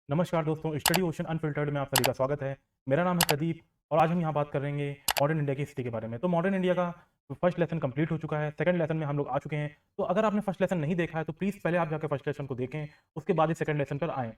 नमस्कार दोस्तों, study ocean unfiltered में आप सभी का स्वागत है। मेरा नाम है प्रदीप और आज हम यहाँ बात करेंगे मॉडर्न इंडिया की स्थिति के बारे में। तो मॉडर्न इंडिया का फर्स्ट लेसन कंप्लीट हो चुका है, सेकंड लेसन में हम लोग आ चुके हैं। तो अगर आपने फर्स्ट लेसन नहीं देखा है तो प्लीज़ पहले आप जाकर फर्स्ट लेसन को देखें, उसके बाद ही सेकंड लेसन पर आएँ।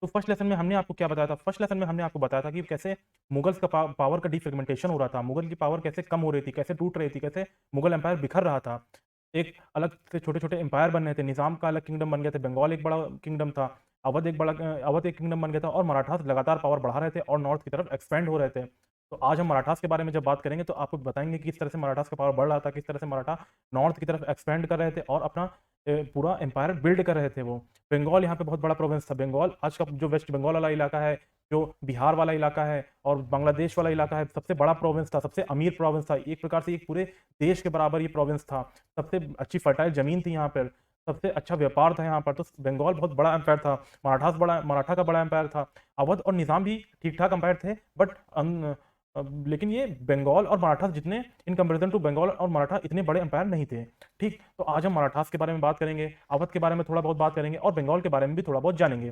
तो फर्स्ट लेसन में हमने आपको क्या बताया था? फर्स्ट लेसन में हमने आपको बताया था कि कैसे मुगल्स का पावर का डिफ्रेगमेंटेशन हो रहा था, मुगल की पावर कैसे कम हो रही थी, कैसे टूट रही थी, कैसे मुगल एम्पायर बिखर रहा था। एक अलग से छोटे-छोटे एम्पायर बन रहे थे, निज़ाम का अलग किंगडम बन गया था, बंगाल एक बड़ा किंगडम था, अवध एक किंगडम बन गया था और मराठास लगातार पावर बढ़ा रहे थे और नॉर्थ की तरफ एक्सपेंड हो रहे थे। तो आज हम मराठास के बारे में जब बात करेंगे तो आपको बताएँगे कि किस तरह से मराठास का पावर बढ़ रहा था, किस तरह से मराठा नॉर्थ की तरफ एक्सपेंड कर रहे थे और अपना पूरा एम्पायर बिल्ड कर रहे थे वो। बंगाल यहाँ पे बहुत बड़ा प्रोविंस था। बंगाल आज का जो वेस्ट बंगाल वाला इलाका है, जो बिहार वाला इलाका है और बांग्लादेश वाला इलाका है, सबसे बड़ा प्रोविंस था, सबसे अमीर प्रोविंस था। एक प्रकार से एक पूरे देश के बराबर ये प्रोविंस था। सबसे अच्छी फर्टाइल ज़मीन थी यहाँ पर, सबसे अच्छा व्यापार था यहाँ पर। तो बंगाल बहुत बड़ा एम्पायर था, मराठा का बड़ा एम्पायर था। अवध और निज़ाम भी ठीक-ठाक एम्पायर थे बट लेकिन ये बंगाल और मराठास जितने इन कंपैरिज़न टू बंगाल और मराठा इतने बड़े एम्पायर नहीं थे, ठीक? तो आज हम मराठास के बारे में बात करेंगे, अवध के बारे में थोड़ा बहुत बात करेंगे और बंगाल के बारे में भी थोड़ा बहुत जानेंगे।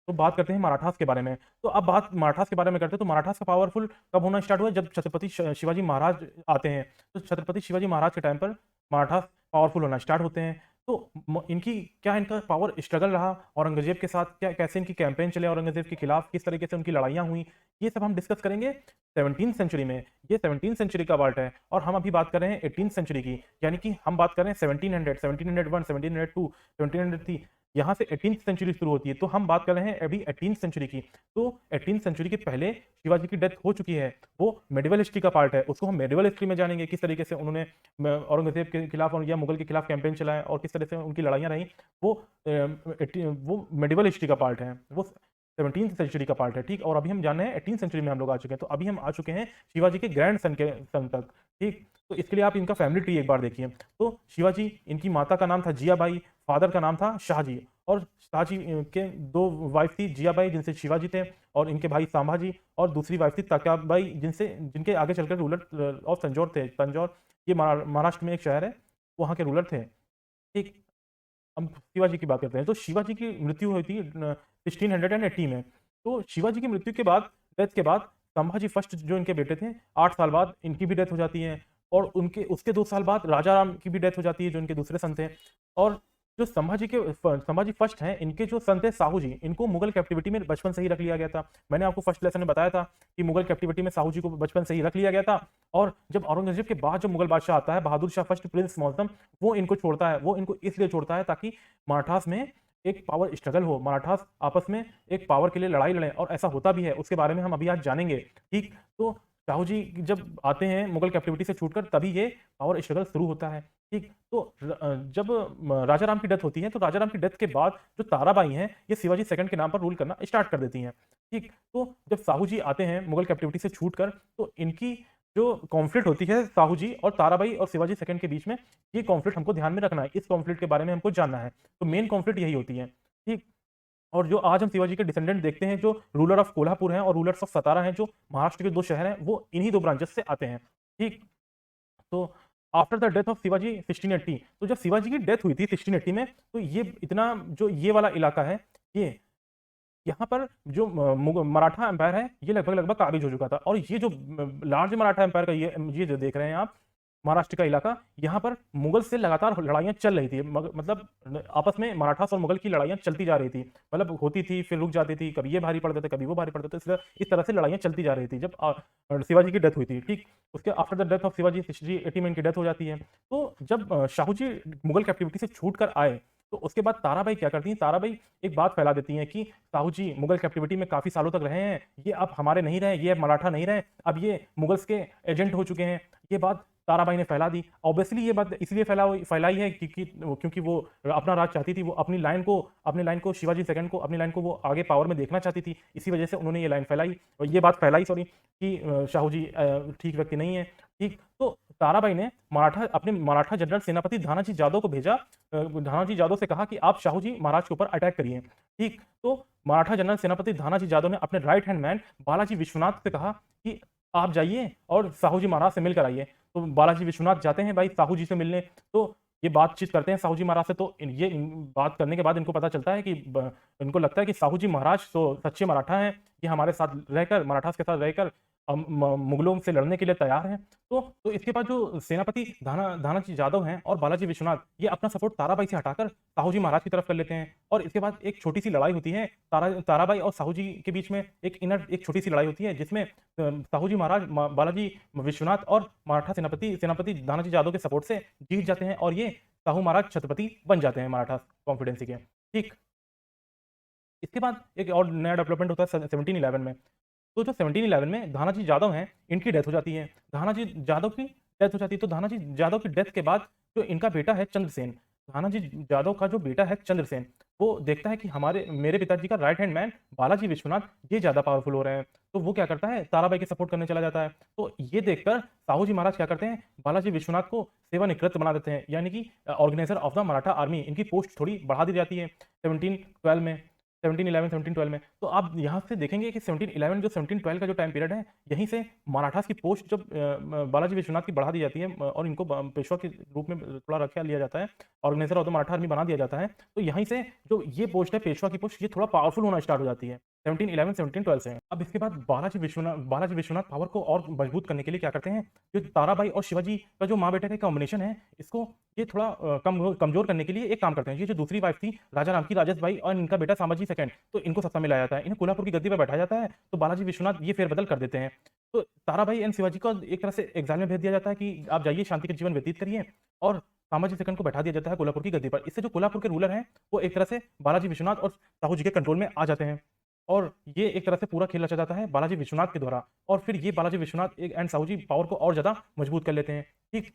तो बात करते हैं मराठास के बारे में। तो अब बात मराठास के बारे में करते हैं, तो मराठास का पावरफुल कब होना स्टार्ट हुआ? जब छत्रपति शिवाजी महाराज आते हैं। तो छत्रपति शिवाजी महाराज के टाइम पर मराठास पावरफुल होना स्टार्ट होते हैं। तो इनकी क्या इनका पावर स्ट्रगल रहा औरंगज़ेब के साथ, क्या कैसे इनकी कैंपेन चले औरंगज़ेब के खिलाफ, किस तरीके से उनकी लड़ाइयाँ हुई, ये सब हम डिस्कस करेंगे 17th सेंचुरी में। ये 17th सेंचुरी का पार्ट है और हम अभी बात कर रहे हैं 18th सेंचुरी की, यानी कि हम बात कर रहे हैं 1700, 1701, 1702, 1703, यहाँ से 18th सेंचुरी शुरू होती है। तो हम बात कर रहे हैं अभी 18th सेंचुरी की। तो 18th सेंचुरी के पहले शिवाजी की डेथ हो चुकी है। वो मेडिवल हिस्ट्री का पार्ट है। उसको हम मेडिवल हिस्ट्री में जानेंगे, किस तरीके से उन्होंने औरंगज़ेब के खिलाफ या मुगल के खिलाफ कैंपेन चलाया और किस तरह से उनकी लड़ाइयाँ रहीं। वो वो मेडिवल हिस्ट्री का पार्ट है। वो 17th सेंचुरी का पार्ट है, ठीक? और अभी हम जान रहे हैं 18th सेंचुरी में हम लोग आ चुके हैं। तो अभी हम आ चुके हैं शिवाजी के ग्रैंड सन के सन तक, ठीक? तो इसके लिए आप इनका फैमिली ट्री एक बार देखिए। तो शिवाजी, इनकी माता का नाम था जियाबाई, फादर का नाम था शाहजी और शाहजी के 2 वाइफ थी, जियाबाई जिनसे शिवाजी थे और इनके भाई संभाजी और दूसरी वाइफ थी तात्याबाई जिनके आगे चलकर रूलर ऑफ तंजौर थे। तंजौर ये महाराष्ट्र में एक शहर है, वहाँ के रूलर थे, ठीक? हम शिवाजी की बात करते हैं। तो शिवाजी की मृत्यु हुई थी 1680 में। तो शिवाजी की मृत्यु के बाद, डेथ के बाद संभाजी फर्स्ट जो इनके बेटे थे, 8 साल बाद इनकी भी डेथ हो जाती है और उनके उसके 2 साल बाद राजा राम की भी डेथ हो जाती है, जो इनके दूसरे सन थे। और जो संभाजी फर्स्ट हैं, इनके जो सन थे साहू जी, इनको मुगल कैप्टिविटी में बचपन से ही रख लिया गया था। मैंने आपको फर्स्ट लेसन में बताया था कि मुगल कैप्टिविटी में साहू जी को बचपन से ही रख लिया गया था और जब औरंगज़ेब के बाद जो मुगल बादशाह आता है, बहादुर शाह फर्स्ट प्रिंस मोहम्मद, वो इनको छोड़ता है। वो इनको इसलिए छोड़ता है ताकि मराठास में एक पावर स्ट्रगल हो, मराठास आपस में एक पावर के लिए लड़ाई लड़ें और ऐसा होता भी है। उसके बारे में हम अभी आज जानेंगे, ठीक? तो शाहू जी जब आते हैं मुगल कैप्टिविटी से छूटकर, तभी ये पावर स्ट्रगल शुरू होता है, ठीक? तो जब राजा राम की डेथ होती है, तो राजा राम की डेथ के बाद जो ताराबाई हैं, ये शिवाजी सेकंड के नाम पर रूल करना स्टार्ट कर देती हैं, ठीक? तो जब साहू जी आते हैं मुगल कैप्टिविटी से छूटकर, तो इनकी जो कॉन्फ्लिक्ट होती है साहू जी और ताराबाई और शिवाजी सेकंड के बीच में, ये कॉन्फ्लिक्ट हमको ध्यान में रखना है। इस कॉन्फ्लिक्ट के बारे में हमको जानना है। तो मेन कॉन्फ्लिक्ट यही होती है, ठीक? और जो आज हम शिवाजी के डिसेंडेंट देखते हैं, जो रूलर ऑफ कोल्हापुर हैं और रूलर्स ऑफ सतारा हैं, जो महाराष्ट्र के 2 शहर हैं, वो इन्हीं 2 ब्रांचेस से आते हैं, ठीक? तो after the death of Shivaji 1680, तो जब शिवाजी की डेथ हुई थी 1680 में, तो ये इतना जो ये वाला इलाका है, ये यहाँ पर जो मराठा एम्पायर है, ये लगभग-लगभग काबिज़ हो चुका था और ये जो लार्ज मराठा एम्पायर का ये जो देख रहे हैं आप, महाराष्ट्र का इलाका, यहाँ पर मुगल से लगातार लड़ाइयाँ चल रही थी। मतलब आपस में मराठास और मुगल की लड़ाइयाँ चलती जा रही थी। मतलब होती थी, फिर रुक जाती थी, कभी ये भारी पड़ते थे, कभी वो भारी पड़ते थे। इस तरह से लड़ाइयाँ चलती जा रही थी जब शिवाजी की डेथ हुई थी, ठीक? उसके after the death of Shivaji 1680 में इनकी डेथ हो जाती है। तो जब शाहू जी मुगल कैप्टिविटी से छूट कर आए, तो उसके बाद ताराबाई क्या करती हैं, ताराबाई एक बात फैला देती हैं कि साहू जी मुगल कैप्टिविटी में काफ़ी सालों तक रहे हैं, ये अब हमारे नहीं रहे, ये अब मराठा नहीं रहे, अब ये मुगल्स के एजेंट हो चुके हैं। ये बात ताराबाई ने फैला दी। ऑब्वियसली ये बात इसलिए फैलाई है क्योंकि वो अपना राज चाहती थी, वो अपनी लाइन को शिवाजी सेकंड को अपनी लाइन को वो आगे पावर में देखना चाहती थी। इसी वजह से उन्होंने ये लाइन फैलाई और ये बात फैलाई सॉरी कि शाहू जी ठीक व्यक्ति नहीं है, ठीक? तो ताराबाई ने अपने मराठा जनरल सेनापति धानाजी जादव को भेजा। धानाजी जादव से कहा कि आप शाहू जी महाराज के ऊपर अटैक करिए, ठीक? तो मराठा जनरल सेनापति धानाजी जादव ने अपने right hand man Balaji Vishwanath से कहा कि आप जाइए और साहू जी महाराज से मिलकर आइए। तो बालाजी विश्वनाथ जाते हैं भाई साहू जी से मिलने। तो ये बातचीत करते हैं साहू जी महाराज से, तो बात करने के बाद इनको पता चलता है कि इनको लगता है कि साहू जी महाराज तो सच्चे मराठा हैं, ये हमारे साथ रहकर, मराठास के साथ रहकर मुगलों से लड़ने के लिए तैयार हैं। तो इसके बाद जो सेनापति धानाजी जादव हैं और बालाजी विश्वनाथ, ये अपना सपोर्ट ताराबाई से हटाकर साहू जी महाराज की तरफ कर लेते हैं। और इसके बाद एक छोटी सी लड़ाई होती है ताराबाई और साहू जी के बीच में, एक छोटी सी लड़ाई होती है जिसमें साहू जी महाराज बालाजी विश्वनाथ और मराठा सेनापति दानाजी जादव के सपोर्ट से जीत जाते हैं और ये साहू महाराज छत्रपति बन जाते हैं मराठा कॉन्फिडेंसी के। ठीक, इसके बाद एक और नया डेवलपमेंट होता है 1711 में। तो जो 1711 में धानाजी जादव हैं, इनकी डेथ हो जाती है। धानाजी जादव की डेथ हो जाती है, तो धानाजी जादव की डेथ के बाद जो इनका बेटा है चंद्रसेन, धानाजी जादव का जो बेटा है चंद्रसेन, वो देखता है कि मेरे पिताजी का right hand man Balaji Vishwanath ये ज़्यादा पावरफुल हो रहे हैं। तो वो क्या करता है, ताराबाई के सपोर्ट करने चला जाता है। तो ये देखकर साहू जी महाराज क्या करते हैं, बालाजी विश्वनाथ को सेवानिवृत्त बना देते हैं, यानी कि organiser of the Maratha army, इनकी पोस्ट थोड़ी बढ़ा दी जाती है 1712 में, 1711 1712 में। तो आप यहाँ से देखेंगे कि 1711 जो 1712 का जो टाइम पीरियड है, यहीं से मराठास की पोस्ट जब बालाजी विश्वनाथ की बढ़ा दी जाती है और इनको पेशवा के रूप में थोड़ा रखा लिया जाता है, organiser of the Maratha army बना दिया जाता है। तो यहीं से जो ये पोस्ट है पेशवा की पोस्ट, ये थोड़ा पावरफुल होना स्टार्ट हो जाती है 1711 1712 से। अब इसके बाद बालाजी विश्वनाथ पावर को और मजबूत करने के लिए क्या करते हैं, जो ताराबाई और शिवाजी का जो माँ बेटे का कॉम्बिनेशन है, इसको ये थोड़ा कमजोर करने के लिए एक काम करते हैं। ये जो दूसरी वाइफ थी राजा राम की, राजेश भाई और इनका बेटा संभाजी सेकंड, तो इनको सत्ता में लाया जाता है, इन्हें कोल्हापुर की गद्दी पर बैठाया जाता है। तो बालाजी विश्वनाथ ये फेरबदल कर देते हैं। तो ताराबाई एंड शिवाजी को एक तरह से एग्जाइल में भेज दिया जाता है कि आप जाइए शांति के जीवन व्यतीत करिए, और संभाजी सेकंड को बैठा दिया जाता है कोल्हापुर की गद्दी पर। इससे जो कोल्हापुर के रूलर हैं, वो एक तरह से बालाजी विश्वनाथ और साहू जी के कंट्रोल में आ जाते हैं, और ये एक तरह से पूरा खेल रचा जाता है बालाजी विश्वनाथ के द्वारा। और फिर ये बालाजी विश्वनाथ एक एंड साहू जी पावर को और ज़्यादा मजबूत कर लेते हैं। ठीक,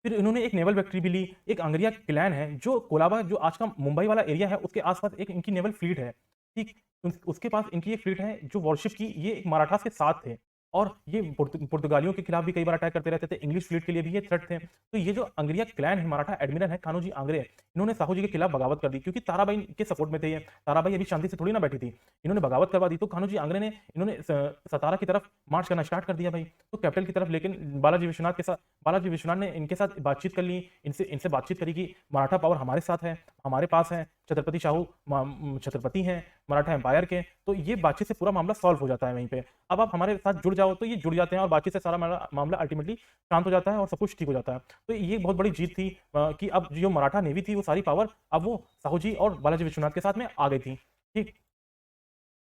फिर इन्होंने एक नेवल विक्ट्री भी ली। एक अंग्रिया क्लैन है जो कोलाबा, जो आज का मुंबई वाला एरिया है, उसके आसपास एक इनकी नेवल फ्लीट है। ठीक, उसके पास इनकी एक फ्लीट है जो वॉरशिप की, ये एक मराठास के साथ थे, और ये पुर्तगालियों के खिलाफ भी कई बार अटैक करते रहते थे। इंग्लिश फ्लीट के लिए भी ये थ्रेट थे। तो ये जो अंग्रिया क्लैन है, मराठा एडमिरल है कान्होजी आंग्रे, इन्होंने साहू जी के खिलाफ बगावत कर दी, क्योंकि ताराबाई के सपोर्ट में थे ये। ताराबाई अभी शांति से थोड़ी ना बैठी थी, इन्होंने बगावत करवा दी। तो कान्होजी आंग्रे ने इन्होंने सतारा की तरफ मार्च करना स्टार्ट कर दिया भाई, तो कैपिटल की तरफ। लेकिन बालाजी विश्वनाथ ने इनके साथ बातचीत कर ली, इनसे बातचीत करी कि मराठा पावर हमारे साथ है, हमारे पास है, छत्रपति शाहू छत्रपति हैं मराठा एम्पायर के। तो ये बातचीत से पूरा मामला सॉल्व हो जाता है वहीं पे। अब आप हमारे साथ जुड़ जाओ, तो ये जुड़ जाते हैं और बातचीत से सारा मामला अल्टीमेटली शांत हो जाता है और सब कुछ ठीक हो जाता है। तो ये बहुत बड़ी जीत थी कि अब जो मराठा नेवी थी, वो सारी पावर अब वो साहू जी और बालाजी विश्वनाथ के साथ में आ गई थी। ठीक,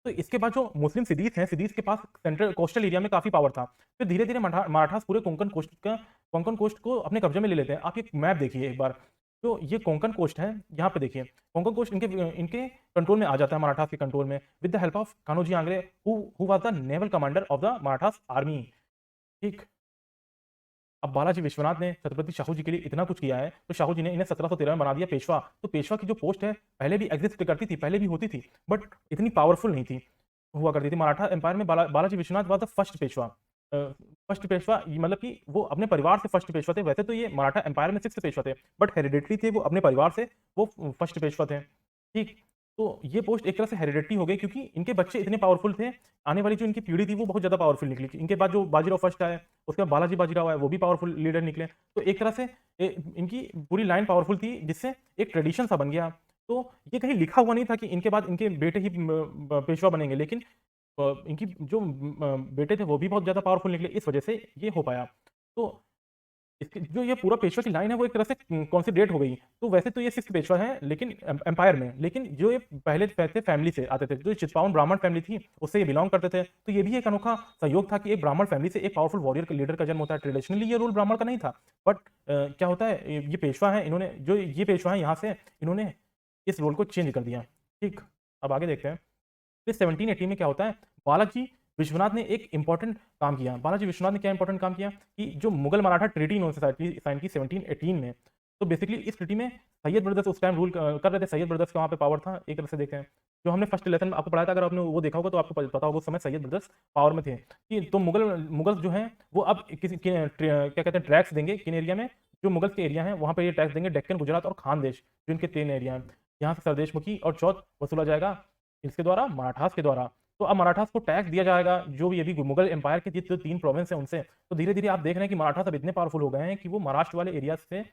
तो इसके बाद जो मुस्लिम सिदीस हैं, सिदीस के पास सेंट्रल कोस्टल एरिया में काफी पावर था। फिर धीरे धीरे मराठास पूरे कोंकण कोस्ट को अपने कब्जे में ले लेते हैं। आप एक मैप देखिए एक बार, तो ये कोंकण कोस्ट है, यहाँ पे देखिए कोंकण कोस्ट इनके कंट्रोल में आ जाता है, मराठास के कंट्रोल में, with the help of Kanhoji Angre, who was the naval commander of the Marathas army. ठीक, अब बालाजी विश्वनाथ ने छत्रपति शाहू जी के लिए इतना कुछ किया है, तो शाहू जी ने इन्हें 1713 में बना दिया पेशवा। तो पेशवा की जो पोस्ट है, पहले भी एग्जिस्ट करती थी, पहले भी होती थी, बट इतनी पावरफुल नहीं थी, हुआ करती थी। मराठा एम्पायर में Balaji Vishwanath was the first Peshwa. First Peshwa मतलब कि वो अपने परिवार से फर्स्ट पेशवा थे। वैसे तो ये मराठा एम्पायर में 6th पेशवा थे, बट हेरिडिटरी थे, वो अपने परिवार से वो फर्स्ट पेशवा थे। ठीक, तो ये पोस्ट एक तरह से हेरिडिटरी हो गई, क्योंकि इनके बच्चे इतने पावरफुल थे, आने वाली जो इनकी पीढ़ी थी वो बहुत ज़्यादा पावरफुल निकली। इनके बाद जो बाजीराव फर्स्ट आया, उसके बाद बालाजी बाजीराव आया, वो भी पावरफुल लीडर निकले। तो एक तरह से इनकी पूरी लाइन पावरफुल थी, जिससे एक ट्रेडिशन सा बन गया। तो ये कहीं लिखा हुआ नहीं था कि इनके बाद इनके बेटे ही पेशवा बनेंगे, लेकिन इनकी जो बेटे थे वो भी बहुत ज़्यादा पावरफुल निकले, इस वजह से ये हो पाया। तो इसकी जो ये पूरा पेशवा की लाइन है, वो एक तरह से कंसिडरेट हो गई। तो वैसे तो ये 6th पेशवा है, लेकिन एम्पायर में, लेकिन जो ये पहले थे फैमिली से आते थे, जो चित्पावन ब्राह्मण फैमिली थी, उससे ये बिलोंग करते थे। तो ये भी एक अनोखा संयोग था कि एक ब्राह्मण फैमिली से एक पावरफुल वॉरियर के लीडर का जन्म होता है। ट्रेडिशनली ये रोल ब्राह्मण का नहीं था, बट क्या होता है, ये पेशवा है, इन्होंने जो ये पेशवा है यहाँ से इन्होंने इस रोल को चेंज कर दिया। ठीक, अब आगे देखते हैं। फिर 1780 में क्या होता है, बालाजी विश्वनाथ ने एक इंपॉर्टेंट काम किया। बालाजी विश्वनाथ ने क्या इंपॉर्टेंट काम किया कि जो मुगल मराठा ट्रीटी इन्होंने साइन की 1718 में। तो बेसिकली इस ट्रीटी में सैयद ब्रदर्स उस टाइम रूल कर रहे थे। सैयद ब्रदर्स का वहाँ पे पावर था, एक तरह से देखते हैं, जो हमने फर्स्ट लेसन में आपको पढ़ाया था, अगर आपने वो देखा होगा तो आपको पता होगा उस समय सैयद ब्रदर्स पावर में थे। कि तो मुगल जो हैं वो अब क्या कहते हैं टैक्स देंगे किन एरिया में, जो मुगल के एरिया हैं वहाँ पर ये टैक्स देंगे, डेक्कन, गुजरात और खानदेश, जो इनके 3 एरिया हैं। यहाँ से सरदेशमुखी और चौथ वसूला जाएगा इसके द्वारा, मराठास के द्वारा। तो अब मराठास को टैक्स दिया जाएगा, जो भी अभी मुगल एम्पायर के जो 3 प्रोविंस हैं उनसे। तो धीरे धीरे आप देख रहे हैं कि मराठास अब इतने पावरफुल हो गए हैं कि वो महाराष्ट्र वाले एरिया से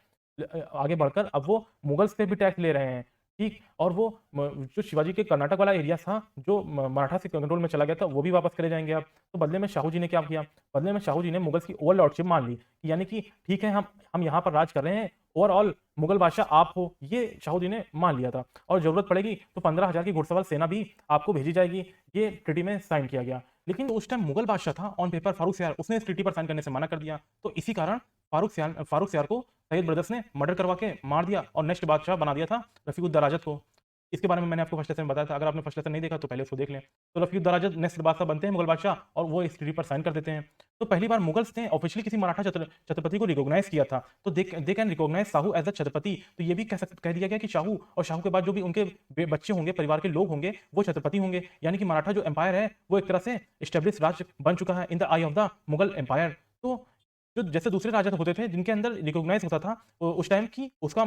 आगे बढ़कर अब वो मुगल्स पे भी टैक्स ले रहे हैं, ठीक? और वो जो शिवाजी के कर्नाटक वाला एरिया था, जो मराठा के कंट्रोल में चला गया था, वो भी वापस करे जाएँगे अब। तो बदले में शाहू जी ने क्या किया? बदले में शाहू जी ने मुगल्स की ओवरलॉर्डशिप मान ली, कि यानी कि ठीक है, हम यहाँ पर राज कर रहे हैं, ओवरऑल मुगल बादशाह आप हो, ये शाहू जी ने मान लिया था। और ज़रूरत पड़ेगी तो 15,000 की घुड़सवार सेना भी आपको भेजी जाएगी, ये ट्रीटी में साइन किया गया। लेकिन उस टाइम मुगल बादशाह था ऑन पेपर फारूक सियार, उसने इस ट्रीटी पर साइन करने से मना कर दिया। तो इसी कारण फारूक सियार को सैयद ब्रदर्स ने मर्डर करवा के मार दिया और नेक्स्ट बादशाह बना दिया था रफ़ीउद्दराजत को। इसके बारे में मैंने आपको फर्स्ट लेसन में बताया था, अगर आपने फर्स्ट लेसन नहीं देखा तो पहले उसको देख लें। तो रफ़ीउद्दराजत नेक्स्ट बादशाह बनते हैं मुगल बादशाह और वो इस ट्रीटी पर साइन कर देते हैं। तो पहली बार मुगल्स ने ऑफिशियली किसी मराठा छत्रपति को रिकॉग्नाइज़ किया था। तो they can recognise Shahu as a Chhatrapati. तो ये भी कह दिया गया कि शाहू और शाहू के बाद जो भी उनके बच्चे होंगे, परिवार के लोग होंगे, वो छत्रपति होंगे। यानी कि मराठा जो एम्पायर है, वो एक तरह से एस्टेब्लिश राज्य बन चुका है in the eye of the Mughal empire. तो जो जैसे दूसरे राजा होते थे जिनके अंदर रिकॉग्नाइज होता था उस टाइम की उनका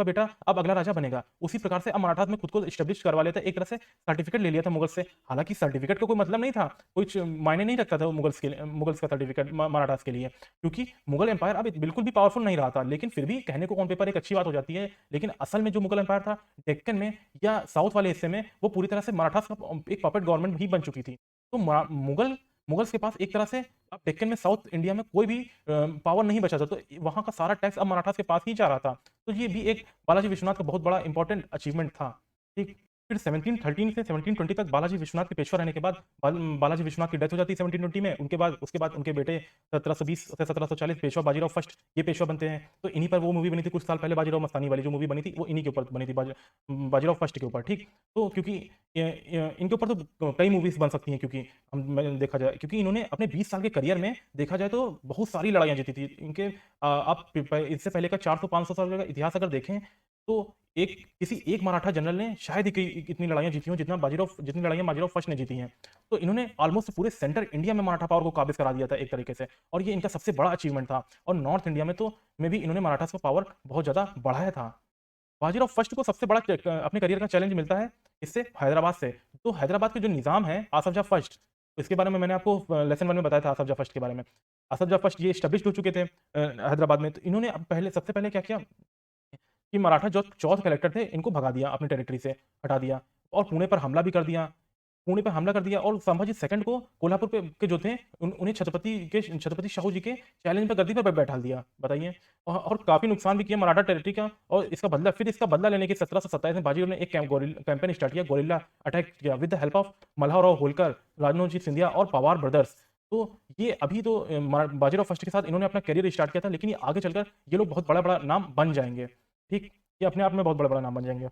बेटा अब अगला राजा बनेगा, उसी प्रकार से अब मराठा में खुद को एस्टेब्लिश करवा लेता, एक तरह से सर्टिफिकेट ले लिया था मुगल से। हालांकि सर्टिफिकेट का कोई मतलब नहीं था, कोई मायने नहीं रखता था मुगल्स का सर्टिफिकेट मराठास के लिए, क्योंकि मुगल एम्पायर अब बिल्कुल भी पावरफुल नहीं रहा था। लेकिन फिर भी कहने को ऑन पेपर एक अच्छी बात हो जाती है, लेकिन असल में जो मुगल एम्पायर था डेक्कन में या साउथ वाले हिस्से में, वो पूरी तरह से मराठास का एक पपेट गवर्नमेंट भी बन चुकी थी। तो मुगल्स के पास एक तरह से अब डेक्कन में साउथ इंडिया में कोई भी पावर नहीं बचा था, तो वहाँ का सारा टैक्स अब मराठास के पास ही जा रहा था। तो ये भी एक बालाजी विश्वनाथ का बहुत बड़ा इंपॉर्टेंट अचीवमेंट था, ठीक। फिर 1713 से 1720 तक बालाजी विश्वनाथ के पेशवा रहने के बाद बालाजी विश्वनाथ की डेथ हो जाती है 1720 में। उसके बाद उनके बेटे 1720 से 1740 पेशवा बाजीराव फर्स्ट ये पेशवा बनते हैं। तो इन्हीं पर वो मूवी बनी थी कुछ साल पहले, बाजीराव मस्तानी वाली जो मूवी बनी थी, वो इन्हीं के ऊपर बनी थी, बाजीराव फर्स्ट के ऊपर, ठीक। तो क्योंकि इनके ऊपर तो कई मूवीज बन सकती हैं, क्योंकि देखा जाए, क्योंकि इन्होंने अपने 20 साल के करियर में देखा जाए तो बहुत सारी लड़ाइयाँ जीती थी इनके। आप इससे पहले का 400-500 साल का इतिहास अगर देखें तो किसी एक मराठा जनरल ने शायद ही इतनी लड़ाइयाँ जीती हो जितनी लड़ाइयाँ बाजीराव फर्स्ट ने जीती हैं। तो इन्होंने ऑलमोस्ट पूरे सेंटर इंडिया में मराठा पावर को काबिज करा दिया था एक तरीके से, और ये इनका सबसे बड़ा अचीवमेंट था। और नॉर्थ इंडिया में भी इन्होंने मराठास का पावर बहुत ज़्यादा बढ़ाया था। बाजीराव फर्स्ट को सबसे बड़ा अपने करियर का चैलेंज मिलता है इससे हैदराबाद से। तो हैदराबाद के जो निज़ाम है आसफ जाह फर्स्ट, इसके बारे में मैंने आपको लेसन 1 में बताया था आसफ जाह फर्स्ट के बारे में। आसफ जाह फर्स्ट ये एस्टेब्लिश हो चुके थे हैदराबाद में। तो इन्होंने अब सबसे पहले क्या किया कि मराठा जो चौथ कलेक्टर थे इनको भगा दिया, अपनी टेरिटरी से हटा दिया, और पुणे पर हमला भी कर दिया। पुणे पे हमला कर दिया और संभाजी सेकंड को कोल्हापुर पे के जो थे उन्हें छत्रपति शाहू जी के चैलेंज पे गद्दी पर बैठा दिया, बताइए। और काफी नुकसान भी किया मराठा टेरिटरी का। और इसका बदला लेने के 1727 में बाजीराव ने एक कैंपेन स्टार्ट किया, गोरिल्ला अटैक किया with the help of Malharrao Holkar, Ranoji Scindia और पवार ब्रदर्स। तो ये अभी तो बाजीराव फर्स्ट के साथ इन्होंने अपना करियर स्टार्ट किया था, लेकिन ये आगे चलकर ये लोग बहुत बड़ा बड़ा नाम बन जाएंगे, ठीक। ये अपने आप में बहुत बड़ा बड़ा नाम बन जाएंगे।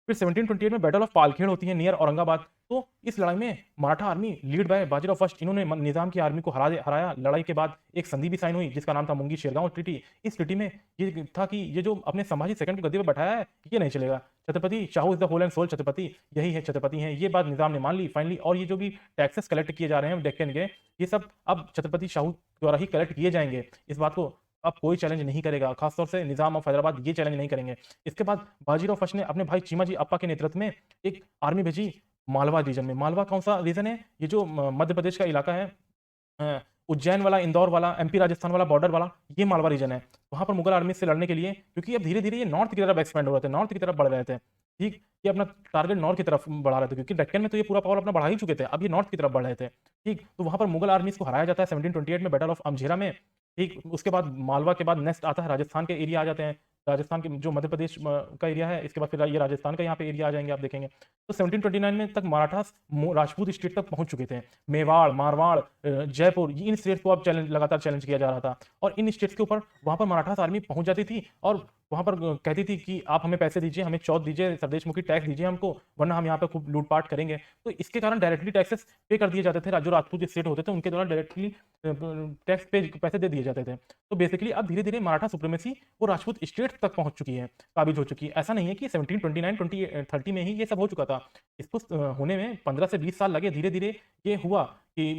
फिर 1728 में बैटल ऑफ पालखेड़ होती है नियर औरंगाबाद। तो इस लड़ाई में Maratha army lead by Bajirao first, इन्होंने निजाम की आर्मी को हराया। लड़ाई के बाद एक संधि भी साइन हुई जिसका नाम था मुंगी शेरगांव ट्रीटी। इस ट्रीटी में ये था कि ये जो अपने संभाजी सेकंड को गद्दी पर बैठाया है ये नहीं चलेगा, Chhatrapati Shahu is the whole and sole Chhatrapati, यही है छत्रपति हैं। ये बात निजाम ने मान ली फाइनली। और ये जो भी टैक्सेस कलेक्ट किए जा रहे हैं डेक्कन के, ये सब अब छत्रपति शाहू द्वारा ही कलेक्ट किए जाएंगे। इस बात को अब कोई चैलेंज नहीं करेगा, खासतौर से निजाम ऑफ हैदराबाद ये चैलेंज नहीं करेंगे। इसके बाद बाजीराव फर्स्ट ने अपने भाई चीमाजी अप्पा के नेतृत्व में एक आर्मी भेजी मालवा रीजन में। मालवा कौन सा रीजन है? ये जो मध्य प्रदेश का इलाका है, उज्जैन वाला, इंदौर वाला, एमपी राजस्थान वाला बॉर्डर वाला, ये मालवा रीजन है। वहां पर मुगल आर्मी से लड़ने के लिए, क्योंकि अब धीरे धीरे ये नॉर्थ की तरफ एक्सपेंड हो रहे थे, नॉर्थ की तरफ बढ़ रहे थे, ठीक। ये अपना टारगेट नॉर्थ की तरफ बढ़ा रहे थे, क्योंकि डेक्कन में तो ये पूरा पावर अपना बढ़ा ही चुके थे, अब ये नॉर्थ की तरफ बढ़ रहे थे, ठीक। तो वहां पर मुगल आर्मी को हराया जाता है 1728 में बैटल ऑफ अमझेरा में, ठीक। उसके बाद मालवा के बाद नेक्स्ट आता है राजस्थान के एरिया आ जाते हैं, राजस्थान के जो मध्य प्रदेश का एरिया है। इसके बाद फिर ये राजस्थान का यहाँ पे एरिया आ जाएंगे, आप देखेंगे। तो 1729 में तक मराठास राजपूत स्टेट तक पहुंच चुके थे। मेवाड़, मारवाड़, जयपुर, इन स्टेट्स को अब लगातार चैलेंज किया जा रहा था, और इन स्टेट्स के ऊपर वहां पर मराठास आर्मी पहुंच जाती थी और वहां पर कहती थी कि आप हमें पैसे दीजिए, हमें चौथ दीजिए, सरदेशमुखी टैक्स दीजिए हमको, वरना हम यहाँ पे खूब लूटपाट करेंगे। तो इसके कारण डायरेक्टली टैक्सेस पे कर दिए जाते थे। जो राजपूत स्टेट होते थे उनके द्वारा डायरेक्टली टैक्स पे पैसे दे दिए जाते थे। तो बेसिकली अब धीरे धीरे मराठा सुप्रीमेसी वो राजपूत स्टेट तक पहुंच चुकी है, काबिज हो चुकी है। ऐसा नहीं है कि 1729-2030 में ही ये सब हो चुका था। इसको होने में 15 से 20 साल लगे। धीरे धीरे ये हुआ कि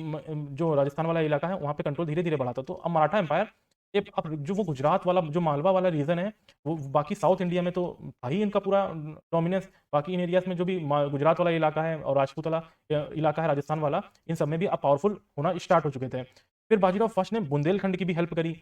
जो राजस्थान वाला इलाका है वहां पे कंट्रोल धीरे धीरे बढ़ा था। तो अब मराठा एम्पायर अब जो वो गुजरात वाला जो मालवा वाला रीजन है, वो बाकी साउथ इंडिया में तो था ही इनका पूरा डोमिनेंस। बाकी इन एरियाज में जो भी गुजरात वाला इलाका है और राजपूत वाला इलाका है, राजस्थान वाला, इन सब में भी अब पावरफुल होना स्टार्ट हो चुके थे। फिर बाजीराव फर्स्ट ने बुंदेलखंड की भी हेल्प करी।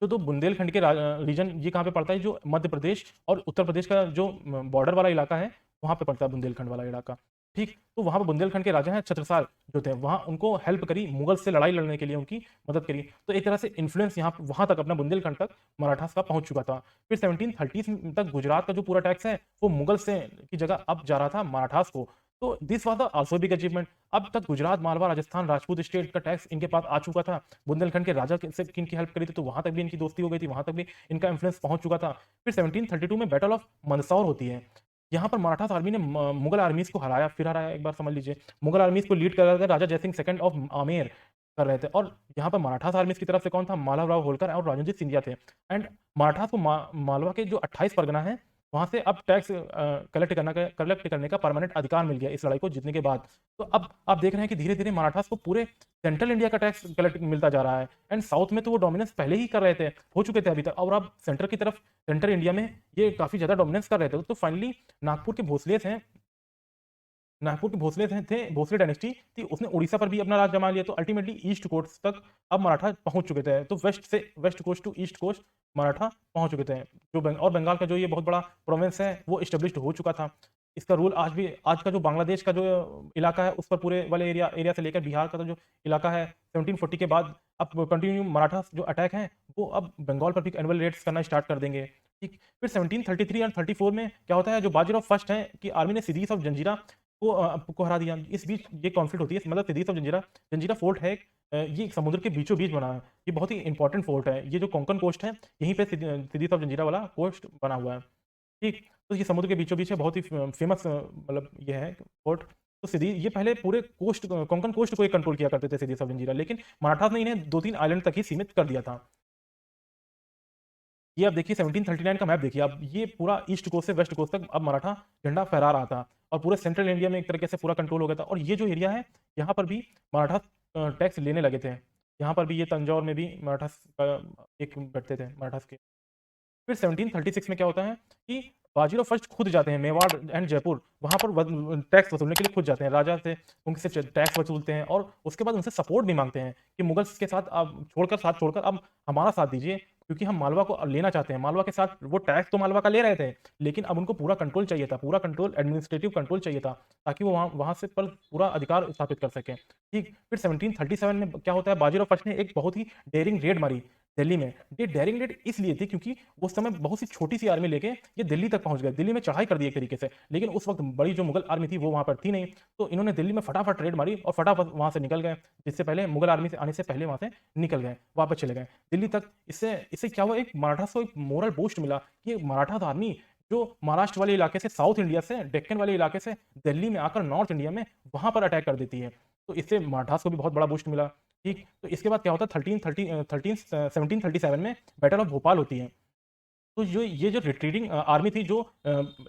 तो बुंदेलखंड के रीजन ये कहाँ पे पड़ता है, जो मध्य प्रदेश और उत्तर प्रदेश का जो बॉर्डर वाला इलाका है, वहाँ पे पड़ता है बुंदेलखंड वाला इलाका। ठीक, तो वहाँ पे बुंदेलखंड के राजा हैं छत्रसाल जो थे, वहाँ उनको हेल्प करी, मुगल से लड़ाई लड़ने के लिए उनकी मदद करी। तो एक तरह से इन्फ्लुएंस यहाँ वहाँ तक, अपना बुंदेलखंड तक मराठास का पहुँच चुका था। फिर 1730 तक गुजरात का जो पूरा टैक्स है, वो मुगल से की जगह अब जा रहा था मराठास को। तो this was also big achievement. अब तक गुजरात, मालवा, राजस्थान, राजपूत स्टेट का टैक्स इनके पास आ चुका था। बुंदेलखंड के राजा से इनकी हेल्प करी थी, तो वहाँ तक भी इनकी दोस्ती हो गई थी, वहाँ तक भी इनका इन्फ्लुएंस पहुँच चुका था। फिर 1732 में बैटल ऑफ मंदसौर होती है। यहाँ पर मराठास आर्मी ने मुगल आर्मीज को हराया, फिर हराया, एक बार समझ लीजिए। मुगल आर्मीज को लीड कर रहे थे राजा जयसिंह सेकंड ऑफ आमेर कर रहे थे, और यहाँ पर मराठास आर्मीज की तरफ से कौन था, माधवराव होलकर और राजनजीत सिंधिया थे। एंड मराठास को मालवा के जो 28 परगना है, वहाँ से अब टैक्स कलेक्ट करने का परमानेंट अधिकार मिल गया इस लड़ाई को जीतने के बाद। तो अब आप देख रहे हैं कि धीरे धीरे मराठास को पूरे सेंट्रल इंडिया का टैक्स कलेक्ट मिलता जा रहा है। एंड साउथ में तो वो डोमिनेंस पहले ही कर रहे थे, हो चुके थे अभी तक, और अब सेंटर की तरफ, सेंटर इंडिया में ये काफ़ी ज़्यादा डोमिनेंस कर रहे थे। तो फाइनली नागपुर के भोसले थे, भोसले डायनेस्टी थी, उसने उड़ीसा पर भी अपना राज जमा लिया। तो अल्टीमेटली ईस्ट कोस्ट तक अब मराठा पहुंच चुके थे। तो west coast to east coast Maratha पहुंच चुके थे। और बंगाल का जो ये बहुत बड़ा प्रोविंस है, वो इस्टेब्लिश्ड हो चुका था। इसका रूल आज का जो बांग्लादेश का जो इलाका है, उस पर पूरे वाले एरिया से लेकर बिहार का तो जो इलाका है, 1740 के बाद अब कंटिन्यू मराठा जो अटैक है, वो अब बंगाल पर भी एनुअल रेड्स करना स्टार्ट कर देंगे। ठीक, फिर 1733 और 34 में क्या होता है, जो बाजीराव फर्स्ट है कि आर्मी ने सिद्दीक ऑफ जंजीरा को हरा दिया। इस बीच ये कॉन्फ्लिक्ट होती है, मतलब सिद्दीक ऑफ जंजीरा, जंजीरा फोर्ट है, ये समुद्र के बीचों बीच बना है। ये बहुत ही इंपॉर्टेंट फोर्ट है। ये जो कोंकण कोस्ट है, यहीं पे सिद्दीक ऑफ जंजीरा वाला कोस्ट बना हुआ है। ठीक, तो ये समुद्र के बीचों बीच है, बहुत ही फेमस मतलब ये है फोर्ट। तो सिद्दीक ये पहले पूरे कोस्ट, कोंकण कोस्ट को कंट्रोल किया करते थे सिद्दीक ऑफ जंजीरा, लेकिन मराठास ने इन्हें 2-3 आइलैंड तक ही सीमित कर दिया था। ये आप देखिए 1739 का मैप देखिए, अब ये पूरा ईस्ट कोस्ट से वेस्ट कोस्ट तक अब मराठा झंडा फहरा रहा था, और पूरे सेंट्रल इंडिया में एक तरीके से पूरा कंट्रोल हो गया था। और ये जो एरिया है, यहाँ पर भी मराठा टैक्स लेने लगे थे। यहाँ पर भी ये तंजौर में भी मराठा एक बैठते थे मराठास के। फिर 1736 में क्या होता है कि बाजीराव फर्स्ट खुद जाते हैं मेवाड़ एंड जयपुर, वहाँ पर टैक्स वसूलने के लिए खुद जाते हैं, राजा से उनसे टैक्स वसूलते हैं, और उसके बाद उनसे सपोर्ट भी मांगते हैं कि मुगल्स के साथ आप साथ छोड़कर अब हमारा साथ दीजिए, क्योंकि हम मालवा को लेना चाहते हैं। मालवा के साथ वो टैक्स तो मालवा का ले रहे थे, लेकिन अब उनको पूरा कंट्रोल चाहिए था, पूरा कंट्रोल, एडमिनिस्ट्रेटिव कंट्रोल चाहिए था, ताकि वो वहाँ वहाँ से पर पूरा अधिकार स्थापित कर सकें। ठीक, फिर 1737 में क्या होता है, बाजीराव फर्स्ट ने एक बहुत ही डेयरिंग रेड मारी दिल्ली में। ये डेयरिंग रेड इसलिए थी क्योंकि उस समय बहुत सी छोटी सी आर्मी लेके ये दिल्ली तक पहुंच गए, दिल्ली में चढ़ाई कर दी एक तरीके से, लेकिन उस वक्त बड़ी जो मुगल आर्मी थी वो वहां पर थी नहीं। तो इन्होंने दिल्ली में फटाफट रेड मारी और फटाफट वहां से निकल गए, जिससे पहले मुगल आर्मी से आने से पहले वहां से निकल गए, वापस चले गए दिल्ली तक। इससे इससे क्या हुआ, एक मराठा को एक मोरल बूस्ट मिला कि मराठा आर्मी जो महाराष्ट्र वाले इलाके से, साउथ इंडिया से, डेक्कन वाले इलाके से दिल्ली में आकर नॉर्थ इंडिया में वहां पर अटैक कर देती है। तो इससे मराठास को भी बहुत बड़ा बूस्ट मिला। ठीक, तो इसके बाद क्या होता है, 1737 में बैटल ऑफ भोपाल होती है। तो जो ये जो रिट्रीटिंग आर्मी थी, जो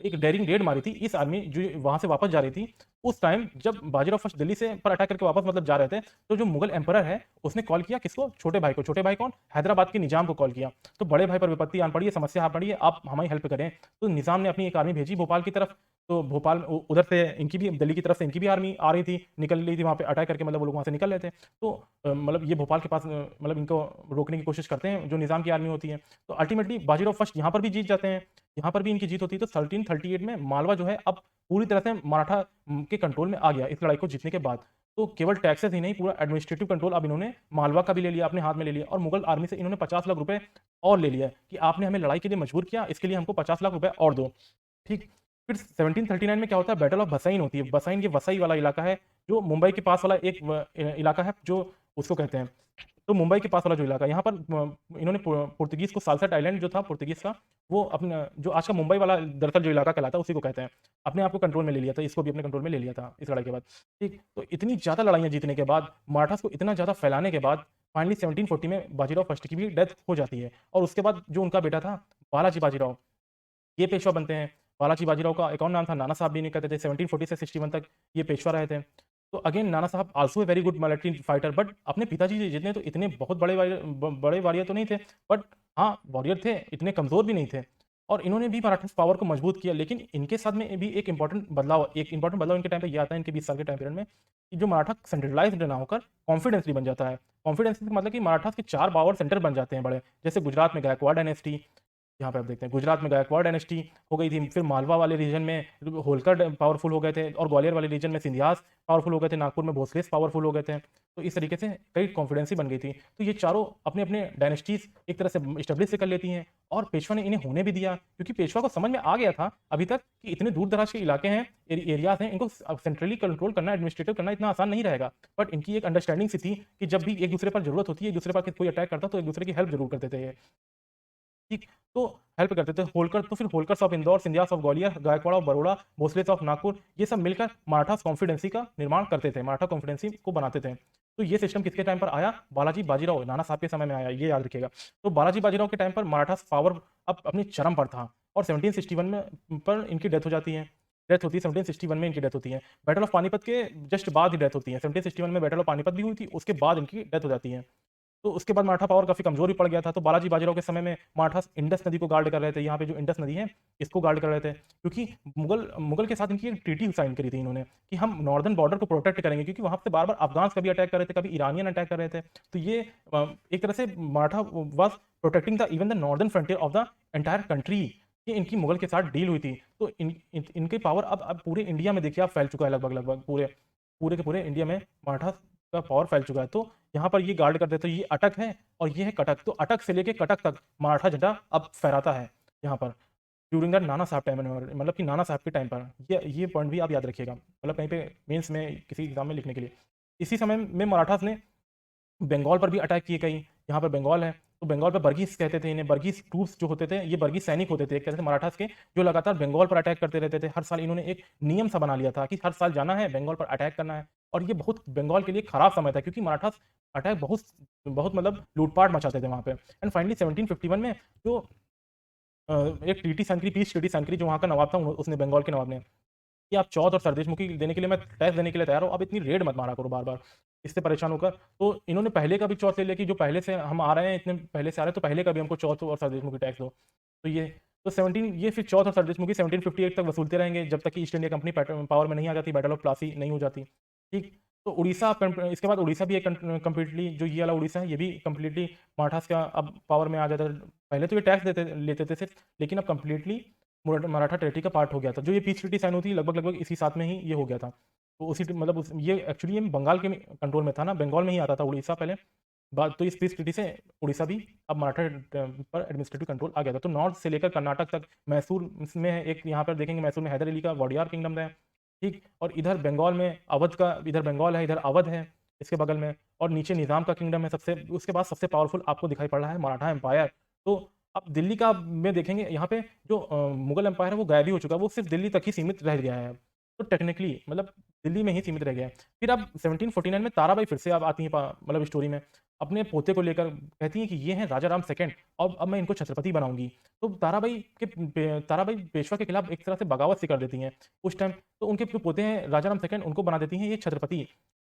एक डेयरिंग रेड मारी थी, इस आर्मी जो वहां से वापस जा रही थी, उस टाइम जब बाजीराव फर्स्ट दिल्ली से पर अटैक करके वापस मतलब जा रहे थे, तो जो मुगल एम्परर है उसने कॉल किया किसको, छोटे भाई को। छोटे भाई कौन, हैदराबाद के निजाम को कॉल किया। तो बड़े भाई पर विपत्ति आन पड़ी है, समस्या आ पड़ी है, आप हमारी हेल्प करें। तो निजाम ने अपनी एक आर्मी भेजी भोपाल की तरफ। तो भोपाल उधर से इनकी भी, दिल्ली की तरफ से इनकी भी आर्मी आ रही थी, निकल रही थी वहाँ पे अटैक करके, मतलब वो लोग वहाँ से निकल रहे थे। तो मतलब ये भोपाल के पास मतलब इनको रोकने की कोशिश करते हैं जो निजाम की आर्मी होती है। तो अल्टीमेटली बाजीराव फर्स्ट यहाँ पर भी जीत जाते हैं, यहाँ पर भी इनकी जीत होती है। तो 1338 में मालवा जो है अब पूरी तरह से मराठा के कंट्रोल में आ गया इस लड़ाई को जीतने के बाद। तो केवल टैक्सेस ही नहीं, पूरा एडमिनिस्ट्रेटिव कंट्रोल अब इन्होंने मालवा का भी ले लिया, अपने हाथ में ले लिया। और मुगल आर्मी से इन्होंने 50 लाख रुपए और ले लिया कि आपने हमें लड़ाई के लिए मजबूर किया, इसके लिए हमको 50 लाख रुपए और दो। ठीक, फिर 1739 में क्या होता है, बैटल ऑफ बसाइन होती है। बसाइन ये वसई वाला इलाका है, जो मुंबई के पास वाला एक इलाका है, जो उसको कहते हैं। तो मुंबई के पास वाला जो इलाका, यहाँ पर इन्होंने पुर्तगीज को, सालसेट आइलैंड जो था पुर्तगीज का, वो अपना जो आज का मुंबई वाला दरअसल जो इलाका कहलाता है, उसी को कहते हैं, अपने आप को कंट्रोल में ले लिया था। इसको भी अपने कंट्रोल में ले लिया था इस लड़ाई के बाद। ठीक, तो इतनी ज़्यादा लड़ाइयाँ जीतने के बाद, मराठास को इतना ज़्यादा फैलाने के बाद, फाइनली 1740 में बाजीराव फर्स्ट की भी डेथ हो जाती है। और उसके बाद जो उनका बेटा था बालाजी बाजीराव, ये पेशवा बनते हैं। बालाजी बाजीराव का एक और नाम था नाना साहब भी, नहीं कहते थे। 1740 से 61 तक ये पेशवा रहे थे। तो अगेन नाना साहब also a very good military fighter, but अपने पिताजी जितने तो इतने बहुत बड़े वॉरियर तो नहीं थे, बट हाँ वॉरियर थे, इतने कमज़ोर भी नहीं थे। और इन्होंने भी मराठा पावर को मजबूत किया। लेकिन इनके साथ में भी एक इंपॉर्टेंट बदलाव इनके टाइम पे ये आता है, इनके 20 साल के टाइम पीरियड में, कि जो मराठा सेंट्रलाइज्ड ना होकर कॉन्फिडेंसली बन जाता है। कॉन्फिडेंसली मतलब कि मराठास के 4 पावर सेंटर बन जाते हैं बड़े। जैसे गुजरात में गायकवाड़ डायनेस्टी, यहाँ पे आप देखते हैं गुजरात में गायकवाड़ डायनेस्टी हो गई थी। फिर मालवा वाले रीजन में होलकर पावरफुल हो गए थे, और ग्वालियर वाले रीजन में सिंधियास पावरफुल हो गए थे, नागपुर में भोसलेस पावरफुल हो गए थे। तो इस तरीके से कई कॉन्फिडेंसी बन गई थी। तो ये चारों अपने अपने डायनेस्टीज एक तरह से स्टेब्लिश से कर लेती हैं, और पेशवा ने इन्हें होने भी दिया, क्योंकि पेशवा को समझ में आ गया था अभी तक कि इतने दूर दराज के इलाके हैं, एरियाज हैं, इनको सेंट्रली कंट्रोल करना, एडमिनिस्ट्रेटिव करना इतना आसान नहीं रहेगा। बट इनकी एक अंडरस्टैंडिंग सी थी कि जब भी एक दूसरे पर जरूरत होती है, एक दूसरे पर कोई अटैक करता तो एक दूसरे की हेल्प जरूर करते थे ये। ठीक, तो हेल्प करते थे। होलकर, तो फिर Holkars of Indore, Scindias of Gwalior, Gaekwad of Baroda, Bhosles of Nagpur, ये सब मिलकर मराठास कॉन्फिडेंसी का निर्माण करते थे, मराठा कॉन्फिडेंसी को बनाते थे। तो ये सिस्टम किसके टाइम पर आया? बालाजी बाजीराव नाना साहब के समय में आया, ये याद रखिएगा। तो बालाजी बाजीराव के टाइम पर मराठास पावर अब अपनी चरम पर था, और 1761 में पर इनकी डेथ हो जाती है। डेथ होती है 1761 में, इनकी डेथ होती है। बैटल ऑफ पानीपत के जस्ट बाद ही डेथ होती है। 1761 में बैटल ऑफ पानीपत भी हुई थी, उसके बाद इनकी डेथ हो जाती है। तो उसके बाद मराठा पावर काफ़ी कमज़ोर भी पड़ गया था। तो बालाजी बाजीराव के समय में मराठास इंडस नदी को गार्ड कर रहे थे। यहाँ पे जो इंडस नदी है, इसको गार्ड कर रहे थे, क्योंकि मुगल मुगल के साथ इनकी एक ट्रीटी साइन करी थी इन्होंने, कि हम नॉर्दर्न बॉर्डर को प्रोटेक्ट करेंगे, क्योंकि वहाँ पे बार बार अफगान्स कभी अटैक कर रहे थे, कभी ईरानियन अटैक कर रहे थे। तो ये एक तरह से Maratha was protecting the even the northern frontier of the entire country. ये इनकी मुगल के साथ डील हुई थी। तो इनके पावर अब पूरे इंडिया में देखिए आप फैल चुका है, लगभग लगभग पूरे पूरे के पूरे इंडिया में मराठा का पावर फैल चुका है। तो यहाँ पर ये गार्ड करते, तो ये अटक है और ये है कटक। तो अटक से लेके कटक तक मराठा झंडा अब फहराता है यहाँ पर, ड्यूरिंग दैट नाना साहब टाइम, मतलब कि नाना साहब के टाइम पर। ये पॉइंट भी आप याद रखिएगा, मतलब कहीं पे मेंस में किसी एग्जाम में लिखने के लिए। इसी समय में मराठास ने बंगाल पर भी अटैक किए कई। यहाँ पर बंगाल है, तो बंगाल पर बर्गीज कहते थे इन्हें। बर्गीज ट्रूप्स जो होते थे, ये बर्गीज सैनिक होते थे एक तरह से मराठास के, जो लगातार बंगाल पर अटैक करते रहते थे। हर साल इन्होंने एक नियम सा बना लिया था कि हर साल जाना है बंगाल पर अटैक करना है। और ये बहुत बंगाल के लिए खराब समय था, क्योंकि मराठास अटैक बहुत बहुत मतलब लूटपाट मचाते थे वहाँ पे। एंड फाइनली 1751 में जो एक ट्रीटी साइन करी, पीस ट्रीटी साइन करी, जो वहाँ का नवाब था, उसने बंगाल के नवाब ने, कि आप चौथ और सरदेशमुखी देने के लिए, मैं टैक्स देने के लिए तैयार हूँ, अब इतनी रेड मत मारा करो बार बार, इससे परेशान होकर। तो इन्होंने पहले का भी चौथ ले लिया, कि जो पहले से हम आ रहे हैं, इतने पहले से आ रहे हैं, तो पहले का भी हमको चौथ और सरदेशमुखी टैक्स दो। तो तो 17 ये फिर चौथ और सरदेशमुखी 1758 तक वसूलते रहेंगे, जब तक कि ईस्ट इंडिया कंपनी पावर में नहीं आ जाती, बैटल ऑफ प्लासी नहीं हो जाती। ठीक, तो उड़ीसा इसके बाद उड़ीसा भी एक कंप्लीटली, जो ये वाला उड़ीसा है, ये भी कंप्लीटली मराठास का अब पावर में आ जाता है। पहले तो ये टैक्स लेते थे सिर्फ, लेकिन अब कंप्लीटली मराठा टेरिटरी का पार्ट हो गया था। जो ये पीस ट्रीटी साइन हुई थी, लगभग लगभग इसी साथ में ही ये हो गया था। तो मतलब ये एक्चुअली ये बंगाल के कंट्रोल में था ना, बंगाल में ही आता था उड़ीसा पहले। बात तो इस पीस ट्रीटी से उड़ीसा भी अब मराठा पर एडमिनिस्ट्रेटिव कंट्रोल आ गया था। तो नॉर्थ से लेकर कर्नाटक तक, मैसूर में एक यहाँ पर देखेंगे, मैसूर में हैदर अली का वॉडियार किंगडम है। ठीक, और इधर बंगाल में अवध का, इधर बंगाल है, इधर अवध है इसके बगल में, और नीचे निज़ाम का किंगडम है सबसे। उसके बाद सबसे पावरफुल आपको दिखाई पड़ रहा है मराठा एम्पायर। तो अब दिल्ली का में देखेंगे, यहाँ पे जो मुगल एम्पायर है वो गायब ही हो चुका है, वो सिर्फ दिल्ली तक ही सीमित रह गया है। तो टेक्निकली मतलब दिल्ली में ही सीमित रह गया है। फिर अब 1749 में ताराबाई फिर से अब आती हैं मतलब स्टोरी में, अपने पोते को लेकर कहती हैं कि ये हैं राजा राम सेकंड, और अब मैं इनको छत्रपति बनाऊंगी। तो ताराबाई पेशवा के खिलाफ एक तरह से बगावत सी कर देती हैं उस टाइम। तो उनके जो पोते हैं राजा राम सेकंड, उनको बना देती हैं ये छत्रपति।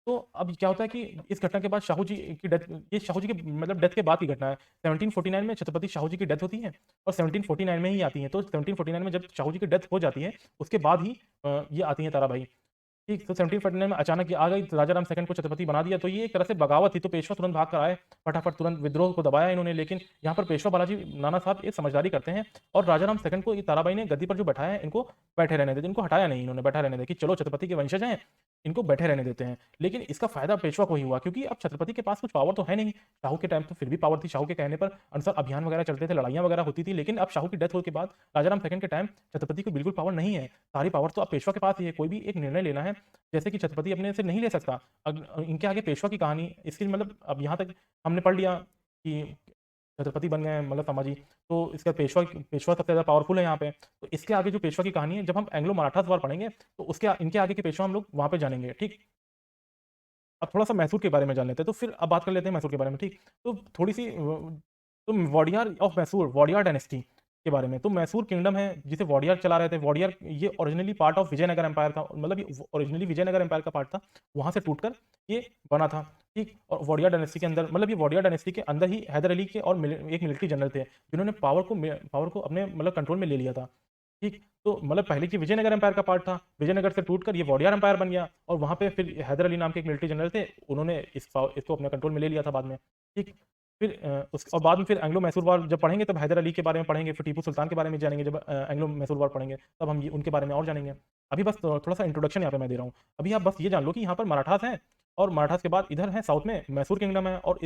तो अब क्या होता है कि इस घटना के बाद शाहू जी की डेथ, ये शाहू जी के मतलब डेथ के बाद की घटना है। 1749 में छत्रपति शाहू जी की डेथ होती है, और 1749 में ही आती है। तो 1749 में जब शाहू जी की डेथ हो जाती है, उसके बाद ही ये आती है ताराबाई। ठीक, तो 1749 में अचानक ये आ गई, तो राजा राम सेकंड को छत्रपति बना दिया। तो ये एक तरह से बगावत थी। तो पेशवा तुरंत भाग कर आए, फटाफट तुरंत विद्रोह को दबाया इन्होंने। लेकिन यहाँ पर पेशवा बालाजी नाना साहब एक समझदारी करते हैं, और राजा राम सेकंड को, ये ताराबाई ने गद्दी पर जो बैठाया है, इनको बैठे रहने देते, इनको हटाया नहीं इन्होंने, बैठा रहने दे कि चलो छत्रपति के वंशज हैं, इनको बैठे रहने देते हैं। लेकिन इसका फायदा पेशवा को ही हुआ, क्योंकि अब छत्रपति के पास कुछ पावर तो है नहीं। शाहू के टाइम तो फिर भी पावर थी, शाहू के कहने पर अनुसार अभियान वगैरह चलते थे, लड़ाइयाँ वगैरह होती थी। लेकिन अब शाहू की डेथ होने के बाद राजा राम सेकंड के टाइम छत्रपति को बिल्कुल पावर नहीं है। सारी पावर तो अब पेशवा के पास ही है। कोई भी एक निर्णय लेना है, जैसे कि छत्रपति अपने से नहीं ले सकता, इनके आगे पेशवा की कहानी, इसकी मतलब अब यहाँ तक हमने पढ़ लिया कि छत्रपति बन गए मतलब संभाजी। तो इसका पेशवा सबसे ज़्यादा पावरफुल है यहाँ पे। तो इसके आगे जो पेशवा की कहानी है, जब हम एंग्लो मराठास वार पढ़ेंगे, तो उसके इनके आगे के पेशवा हम लोग वहाँ पे जानेंगे। ठीक, अब थोड़ा सा मैसूर के बारे में जान लेते हैं। तो फिर अब बात कर लेते हैं मैसूर के बारे में। ठीक, तो थोड़ी सी तो वॉडियार ऑफ मैसूर, वॉडियार डायनेस्टी के बारे में। तो मैसूर किंगडम है जिसे वॉडियार चला रहे थे। वॉडियार ये originally part of Vijayanagara empire था, मतलब ये ओरिजिनली विजयनगर एम्पायर का पार्ट था, वहाँ से टूटकर ये बना था, ठीक। और वॉडियार डायनेस्टी के अंदर, मतलब ये वॉडियार डायनेस्टी के अंदर ही हैदर अली के और एक मिलिट्री जनरल थे जिन्होंने पावर को अपने मतलब कंट्रोल में ले लिया था, ठीक। तो मतलब पहले की विजयनगर एम्पायर का पार्ट था, विजयनगर से टूटकर ये वॉडियार एम्पायर बन गया और वहाँ पे फिर हैदर अली नाम के एक मिलिट्री जनरल थे, उन्होंने इसको अपने कंट्रोल में ले लिया था बाद में, ठीक। फिर उस और बाद में फिर एंग्लो मैसूर वॉर जब पढ़ेंगे तब हैदर अली के बारे में पढ़ेंगे, फिर टीपू सुल्तान के बारे में जानेंगे, जब एंग्लो मैसूर वॉर पढ़ेंगे तब हम ये उनके बारे में और जानेंगे। अभी बस थोड़ा सा इंट्रोडक्शन यहाँ पे मैं दे रहा हूँ। अभी आप बस ये जान लो कि यहाँ पर मराठास हैं और मराठास के बाद इधर है साउथ में मैसूर किंगडम है, और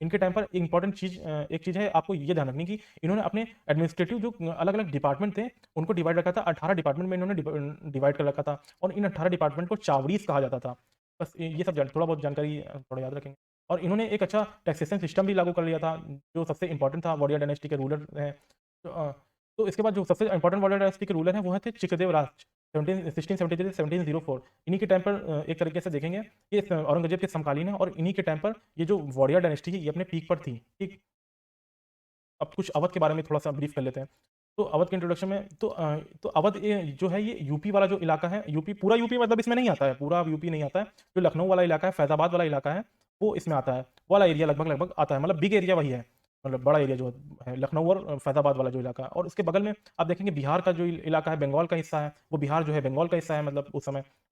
इनके टाइम पर इंपॉर्टेंट चीज एक चीज़ है आपको ये ध्यान रखनी कि इन्होंने अपने एडमिनिस्ट्रेटिव जो अलग अलग डिपार्टमेंट थे उनको डिवाइड रखा था, 18 डिपार्टमेंट में इन्होंने डिवाइड कर रखा था, और इन 18 डिपार्टमेंट को चावड़ीज कहा जाता था। बस ये सब थोड़ा बहुत जानकारी थोड़ा याद रखेंगे। और इन्होंने एक अच्छा टैक्सेशन सिस्टम भी लागू कर लिया था जो सबसे इंपॉर्टेंट था, वॉडिया डायनेस्टी के रूलर हैं। तो, तो इसके बाद जो सबसे इंपॉर्टेंट वॉडिया डायनेस्टी के रूलर हैं वो थे चिकदेव राज 1673 1704। इन्हीं के टाइम पर एक तरीके से देखेंगे ये औरंगजेब के समकालीन है, और इन्हीं के टाइम पर ये जो वॉडिया डायनेस्टी है ये अपने पीक पर थी, ठीक। अब कुछ अवध के बारे में थोड़ा सा ब्रीफ कर लेते हैं। तो अवध के इंट्रोडक्शन में तो अवध जो है ये यूपी वाला जो इलाका है, यूपी पूरा यूपी मतलब इसमें नहीं आता है, पूरा यूपी नहीं आता है, जो लखनऊ वाला इलाका है, फैजाबाद वाला इलाका है, वो इसमें आता है, वाला एरिया लगभग लगभग आता है, मतलब बिग एरिया वही है, मतलब बड़ा एरिया जो है लखनऊ और फैजाबाद वाला जो इलाका है। और उसके बगल में आप देखेंगे बिहार का जो इलाका है, बंगाल का हिस्सा है, वो बिहार जो है बंगाल का हिस्सा है, मतलब उस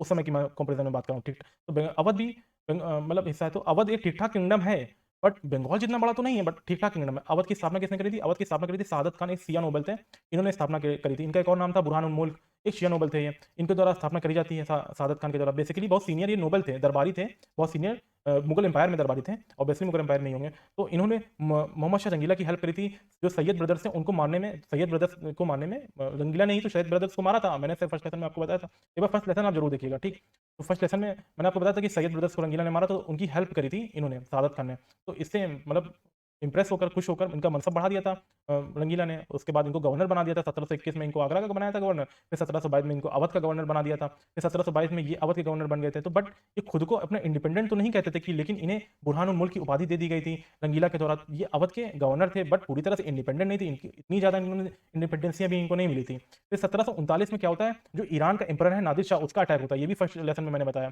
समय की मैं कंपेरिजन में बात कर रहा हूँ, ठीक। तो अवध भी मतलब हिस्सा है, तो अवध एक ठीक ठाक किंगडम है, बट बंगाल जितना बड़ा तो नहीं है, बट ठीक ठाक किंगडम है। अवध की स्थापना किसने करी थी? अवध की स्थापना करी थी सादत खान, एक शिया नोबल थे, इन्होंने स्थापना करी थी। इनका एक और नाम था बुरहान उल मुल्क, एक शिया नोबल थे ये, इनके द्वारा स्थापना करी जाती है सादत खान के द्वारा। बेसिकली बहुत सीनियर ये नोबल थे, दरबारी थे, बहुत सीनियर मुगल एम्पायर में दरबारी थे, ऑब्वियसली मुगल एम्पायर नहीं होंगे। तो इन्होंने मोहम्मद शाह रंगीला की हेल्प करी थी, जो सैयद ब्रदर्स थे उनको मारने में, सैयद ब्रदर्स को मारने में, रंगीला नहीं तो सैयद ब्रदर्स को मारा था। मैंने फर्स्ट लेसन में आपको बताया था, एक बार फर्स्ट लेसन आप जरूर देखिएगा, ठीक। तो फर्स्ट लेसन में मैंने आपको बताया था कि सैयद ब्रदर्स को रंगीला ने मारा, तो उनकी हेल्प करी थी इन्होंने, सादत खान ने। तो इससे मतलब इंप्रेस होकर, खुश होकर इनका मनसब बढ़ा दिया था रंगीला ने। उसके बाद इनको गवर्नर बना दिया था, 1721 में इनको आगरा का बनाया था गवर्नर, फिर 1722 में इनको अवध का गवर्नर बना दिया था, फिर 1722 में ये अवध के गवर्नर बन गए थे। तो बट ये खुद को अपना इंडिपेंडेंट तो नहीं कहते थे कि, लेकिन इन्हें बुरहानुल मुल्क की उपाधि दे दी गई थी रंगीला के दौरान। ये अवध के गवर्नर थे, बट पूरी तरह से इंडिपेंडेंट नहीं थी, इनकी इतनी ज़्यादा इंडिपेंडेंसियाँ भी इनको नहीं मिली थी। फिर 1739 में क्या होता है, जो ईरान का एम्परर है नादिर शाह, उसका अटैक होता है, ये भी फर्स्ट लेसन में मैंने बताया,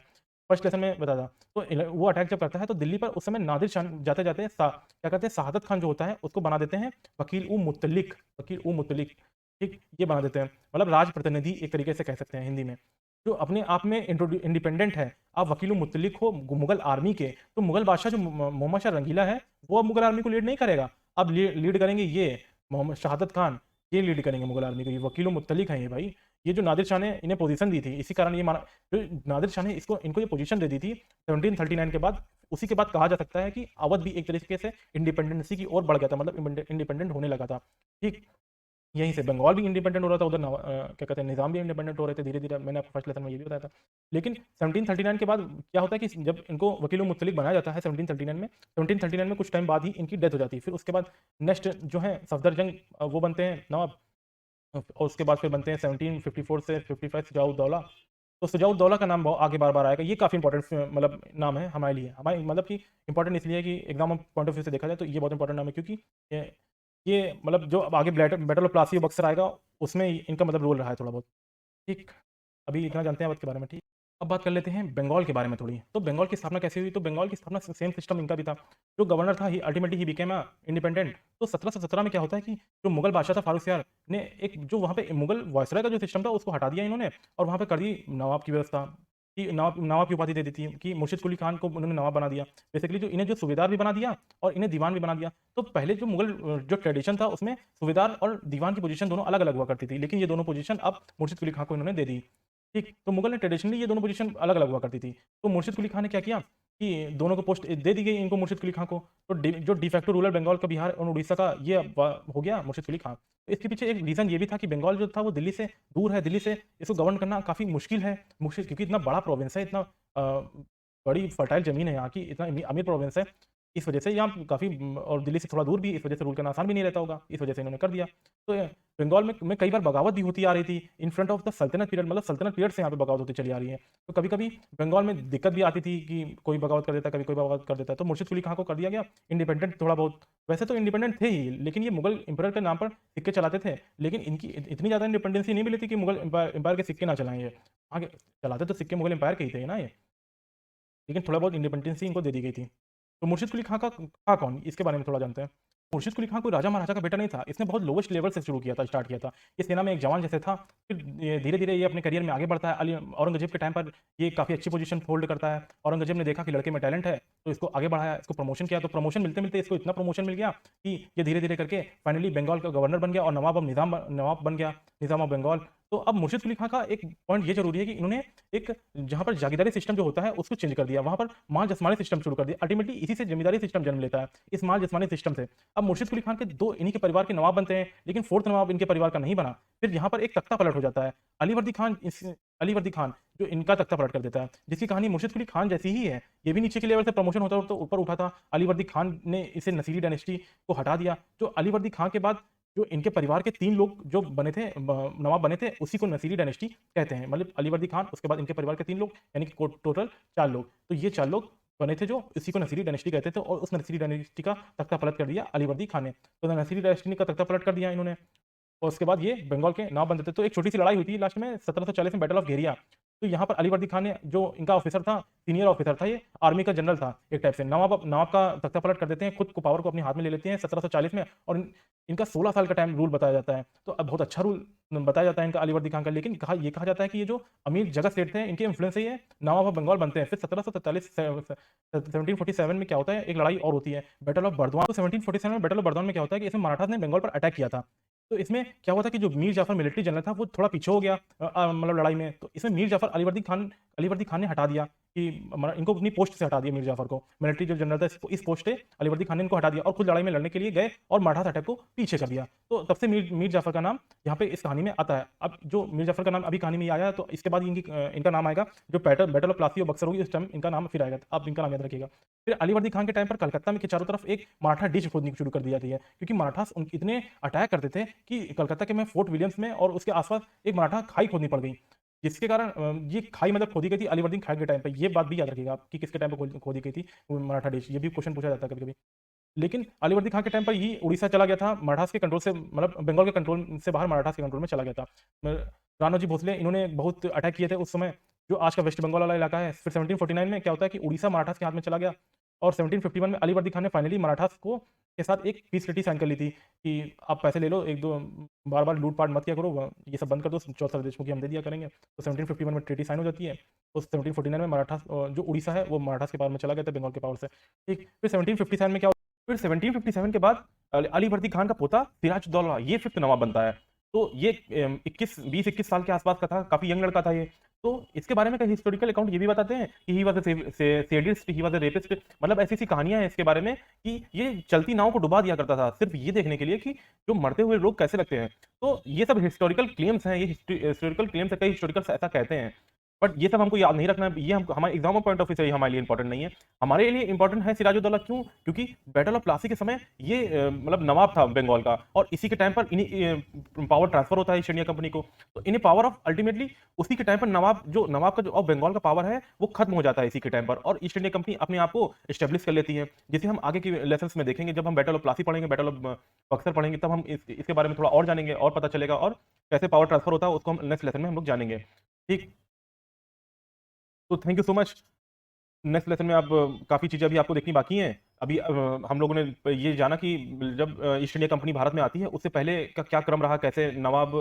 फर्स्ट लेसन में बताया था। तो वो अटैक जब करता है तो दिल्ली पर उस समय नादिर शाह जाते जाते क्या कहते हैं, शहादत खान जो होता है उसको बना देते हैं वकील उ मुतलिक, ठीक, ये बना देते हैं, मतलब राज प्रतिनिधि एक तरीके से कह सकते हैं हिंदी में, जो अपने आप में इंडिपेंडेंट है। आप वकील मुतलिक हो मुगल आर्मी के, तो मुगल बादशाह जो मोहम्मद शाह रंगीला है वो अब मुगल आर्मी को लीड नहीं करेगा, अब लीड करेंगे ये मोहम्मद शहादत खान, ये लीड करेंगे मुगल आर्मी को, ये वकील मुतलिक हैं ये भाई। ये जो नादिर शाह ने इन्हें पोजीशन दी थी, इसी कारण ये माना, जो नादिर शाह ने इनको ये पोजीशन दे दी थी 1739 के बाद, उसी के बाद कहा जा सकता है कि अवध भी एक तरीके से इंडिपेंडेंसी की ओर बढ़ गया था, मतलब इंडिपेंडेंट होने लगा था, ठीक। यहीं से बंगाल भी इंडिपेंडेंट हो रहा था, उधर क्या कहते हैं निज़ाम भी इंडिपेंडेंट हो रहे थे धीरे धीरे, मैंने आपको फर्स्ट लेसन में ये भी बताया था। लेकिन 1739 के बाद क्या होता है कि जब इनको वकील मुतलिक बनाया जाता है 1739 में कुछ टाइम बाद ही इनकी डेथ हो जाती है। फिर उसके बाद नेक्स्ट जो है सफदरजंग वो बनते हैं नवाब, और उसके बाद फिर बनते हैं 1754 से 55 सुजाउद्दौला। तो सुजाउद्दौला का नाम आगे बार बार आएगा, ये काफ़ी इंपॉर्टेंट मतलब नाम है हमारे लिए, हमारे मतलब कि इंपॉर्टेंट इसलिए कि एग्जाम पॉइंट ऑफ व्यू से देखा जाए तो ये बहुत इंपॉर्टेंट नाम है, क्योंकि ये मतलब जो अब आगे बैटल ऑफ प्लासी बक्सर आएगा उसमें इनका मतलब रोल रहा है थोड़ा बहुत, ठीक। अभी इतना जानते हैं अवध के बारे में, ठीक। अब बात कर लेते हैं बंगाल के बारे में थोड़ी। तो बंगाल की स्थापना कैसे हुई? तो बंगाल की स्थापना सेम सिस्टम इनका भी था, जो गवर्नर था ही अल्टीमेटली ही बिकेम इंडिपेंडेंट। तो 1717 में क्या होता है कि जो मुगल बादशाह था फारूक सियार ने एक जो वहाँ पे मुगल वायसराय का जो सिस्टम था उसको हटा दिया इन्होंने, और वहाँ पे कर दी नवाब की व्यवस्था, कि नवाब की उपाधि दे दी थी, कि मुर्शिद कुली खान को उन्होंने नवाब बना दिया। बेसिकली जो इन्हें जो सूबेदार भी बना दिया और इन्हें दीवान भी बना दिया। तो पहले जो मुगल जो ट्रेडिशन था उसमें सूबेदार और दीवान की पोजीशन दोनों अलग अलग हुआ करती थी, लेकिन ये दोनों पोजीशन अब मुर्शिद कुली खान को इन्होंने दे दी, ठीक। तो मुगल ने ट्रेडिशनली ये दोनों पोजीशन अलग अलग हुआ करती थी। तो मुर्शिद कुली खान ने क्या किया कि दोनों को पोस्ट दे दी गई इनको, मुर्शिद कुली खान को। तो जो डिफेक्टो रूलर बंगाल का, बिहार और उड़ीसा का ये हो गया मुर्शिद कुली खान। तो इसके पीछे एक रीज़न ये भी था कि बंगाल जो था वो दिल्ली से दूर है, दिल्ली से इसको गवर्न करना काफ़ी मुश्किल है, क्योंकि इतना बड़ा प्रोविंस है, इतना बड़ी फर्टाइल ज़मीन है यहाँ की, इतना अमीर प्रोविंस है इस वजह से यहाँ काफ़ी और दिल्ली से थोड़ा दूर भी, इस वजह से रूल करना आसान भी नहीं रहता होगा, इस वजह से इन्होंने कर दिया। तो बंगाल में कई बार बगावत भी होती आ रही थी इन फ्रंट ऑफ द सल्तनत पीरियड, मतलब सल्तनत पीरियड से यहाँ पे बगावत होती चली आ रही है। तो कभी-कभी बंगाल में दिक्कत भी आती थी कि कोई बगावत कर देता है, कभी कोई बगावत कर देता है। तो मुर्शिद कुली खां को कर दिया गया इंडिपेंडेंट थोड़ा बहुत। वैसे तो इंडिपेंडेंट थे ही, लेकिन ये मुगल एम्परर के नाम पर सिक्के चलाते थे, लेकिन इनकी इतनी ज़्यादा इंडिपेंडेंसी नहीं मिली थी कि मुगल एम्पायर के सिक्के ना चलाएँ ये। आगे चलाते तो सिक्के मुगल एम्पायर के ही थे ना ये, लेकिन थोड़ा बहुत इंडिपेंडेंसी इनको दे दी गई थी। तो मुर्शिद कुली खां का था कौन? इसके बारे में थोड़ा जानते हैं। मुर्शिद कुली खां कोई राजा महाराजा का बेटा नहीं था। इसने बहुत लोवेस्ट लेवल से शुरू किया था, स्टार्ट किया था। ये सेना में एक जवान जैसे था, फिर ये धीरे-धीरे ये अपने करियर में आगे बढ़ता है। औरंगज़ेब के टाइम पर ये काफ़ी अच्छी पोजीशन होल्ड करता है। औरंगज़ेब ने देखा कि लड़के में टैलेंट है, तो इसको आगे बढ़ाया, इसको प्रमोशन किया। तो प्रमोशन मिलते-मिलते इसको इतना प्रमोशन मिल गया कि ये धीरे-धीरे करके फाइनली बंगाल का गवर्नर बन गया और नवाब बन गया, निज़ाम ऑफ बंगाल। तो अब मुर्शिद कुली खां का एक पॉइंट ये ज़रूरी है कि इन्होंने एक जहाँ पर जागीरदारी सिस्टम जो होता है उसको चेंज कर दिया, वहाँ पर माल जस्मानी सिस्टम शुरू कर दिया। अल्टीमेटली इसी से जमींदारी सिस्टम जन्म लेता है, इस माल जस्मानी सिस्टम से। अब मुर्शिद कुली खान के 2 इन्हीं के परिवार के नवाब बनते हैं, लेकिन 4th नवाब इनके परिवार का नहीं बना। फिर यहाँ पर एक तख्ता पलट हो जाता है। अलीवर्दी खान जो इनका तख्ता पलट कर देता है, जिसकी कहानी मुर्शिद कुली खान जैसी ही है। ये भी नीचे के लेवल से प्रमोशन होता तो ऊपर उठा था। अलीवर्दी खान ने इसे नसीली डायनेस्टी को हटा दिया। जो अलीवर्दी खान के बाद जो इनके परिवार के 3 लोग जो बने थे नवाब बने थे, उसी को नसीली डायनेस्टी कहते हैं। मतलब अलीवर्दी खान, उसके बाद इनके परिवार के 3 लोग, यानी कि टोटल 4 लोग। तो ये 4 लोग बने थे जो इसी को नसीली डायनेस्टी कहते थे, और उस नसीली डायनेस्टी का तख्ता पलट कर दिया अलीवर्दी खान ने। तो नसीली डायनेस्टी का तख्ता पलट कर दिया इन्होंने, और उसके बाद ये बंगाल के नवाब बनते थे। तो एक छोटी-सी लड़ाई हुई थी लास्ट में 1740 में, बैटल ऑफ घेरिया। तो यहाँ पर अलीवर्दी खान ने, जो इनका ऑफिसर था, सीनियर ऑफिसर था, ये आर्मी का जनरल था एक टाइप से। नवाब का तख्ता पलट कर देते हैं, खुद को पावर को अपने हाथ में ले लेते हैं 1740 में, और इनका 16 साल का टाइम रूल बताया जाता है। तो अब बहुत अच्छा रूल बताया जाता है इनका अलीवर्दी खान का। लेकिन कहा जाता है कि ये जो अमीर जगह सेठ थे, इनके इन्फ्लुएंस से ये नवाब ऑफ बंगाल बनते हैं। फिर 1747 1747 में क्या होता है, एक लड़ाई और होती है, बैटल ऑफ बर्दवान। तो 1747 में बैटल ऑफ बर्दवान में क्या होता है कि इसमें मराठास ने बंगाल पर अटैक किया था। तो इसमें क्या हुआ था कि जो मीर जाफर मिलिट्री जनरल था, वो थोड़ा पीछे हो गया मतलब लड़ाई में। तो इसमें मीर जाफर अलीवर्दी खान ने हटा दिया कि इनको अपनी पोस्ट से हटा दिया। मीर जाफर को, मिलिट्री जो जनरल था, इस पोस्ट से अलीवर्दी खान ने इनको हटा दिया और खुद लड़ाई में लड़ने के लिए गए और मराठा अटैक को पीछे कर दिया। तो तब से मीर जाफर का नाम यहाँ पे इस कहानी में आता है। अब जो मीर जाफर का नाम अभी कहानी में आया है, तो इसके बाद इनका नाम आएगा जो बैटल ऑफ प्लासी और बक्सर होगी, उस टाइम इनका नाम फिर आएगा। आप इनका नाम याद रखिएगा। फिर अलीवर्दी खान के टाइम पर कलकत्ता में के चारों तरफ एक मराठा डिश खोदनी शुरू कर दी जाती है, क्योंकि मराठास इतने अटैक करते थे कि कलकत्ता के में फोर्ट विलियम्स में और उसके आसपास एक मराठा खाई खोदनी पड़ गई, जिसके कारण ये खाई मतलब खोदी गई थी अलीवर्दी खान के टाइम पे। ये बात भी याद रखिएगा आप कि किसके टाइम पे खोदी गई थी वो मराठा डिश। ये भी क्वेश्चन पूछा जाता है कभी-कभी। लेकिन अलीवर्दी खान के टाइम पर ये उड़ीसा चला गया था, मराठास के कंट्रोल से, मतलब बंगाल के कंट्रोल से बाहर मराठास के कंट्रोल में चला गया था। राणोजी भोसले, इन्होंने बहुत अटैक किए थे उस समय, जो आज का वेस्ट बंगाल वाला इलाका है। फिर 1749 में क्या होता है कि उड़ीसा मराठास के हाथ में चला गया, और 1751 में अलीवर्दी खान ने फाइनली मराठास को के साथ एक पीस ट्रीटी साइन कर ली थी कि आप पैसे ले लो, एक दो बार-बार लूट-पाट मत किया करो, ये सब बंद कर दो, चौथा देशमुखी हम दे दिया करेंगे। तो 1751 में ट्रीटी साइन हो जाती है। तो 1749 में मराठास जो उड़ीसा है वो मराठास के पावर में चला गया था, बंगाल के पावर से। ठीक, फिर 1757 में क्या, फिर 1757 के बाद अलीवर्दी खान का पोता सिराजुद्दौला, ये 5th नवाब बनता है। तो ये 20-21 साल के आसपास का था, काफ़ी यंग लड़का था ये। तो इसके बारे में कई हिस्टोरिकल अकाउंट ये भी बताते हैं कि he was a sadist, he was a rapist. मतलब ऐसी-ऐसी कहानियाँ हैं इसके बारे में कि ये चलती नाव को डुबा दिया करता था, सिर्फ ये देखने के लिए कि जो मरते हुए लोग कैसे लगते हैं। तो ये सब हिस्टोरिकल क्लेम्स हैं, ये हिस्टोरिकल क्लेम्स है, कई हिस्टोरिकल्स ऐसा कहते हैं। बट ये सब हमको याद नहीं रखना है, ये हम हमारे एग्जाम पॉइंट ऑफ व्यू से ये हमारे लिए इंपॉर्टेंट नहीं है। हमारे लिए इंपॉर्टेंट है सिराजुद्दौला, क्यों? क्योंकि बैटल ऑफ प्लासी के समय ये मतलब नवाब था बंगाल का, और इसी के टाइम पर इन्हीं पावर ट्रांसफर होता है ईस्ट इंडिया कंपनी को। तो इन्हें पावर ऑफ अल्टीमेटली उसी के टाइम पर नवाब का जो ऑफ बंगाल का पावर है वो खत्म हो जाता है इसी के टाइम पर, और ईस्ट इंडिया कंपनी अपने आप को स्टेब्लिश कर लेती है, जिसे हम आगे की लेसन में देखेंगे। जब हम बैटल ऑफ प्लासी पढ़ेंगे, बैटल ऑफ बक्सर पढ़ेंगे, तब हम इसके बारे में थोड़ा और जानेंगे और पता चलेगा, और कैसे पावर ट्रांसफर होता है उसको हम नेक्स्ट लेसन में हम लोग जानेंगे। ठीक, तो thank you so much. Next lesson में आप काफ़ी चीज़ें अभी आपको देखनी बाकी हैं। अभी हम लोगों ने ये जाना कि जब ईस्ट इंडिया कंपनी भारत में आती है, उससे पहले का क्या क्रम रहा, कैसे नवाब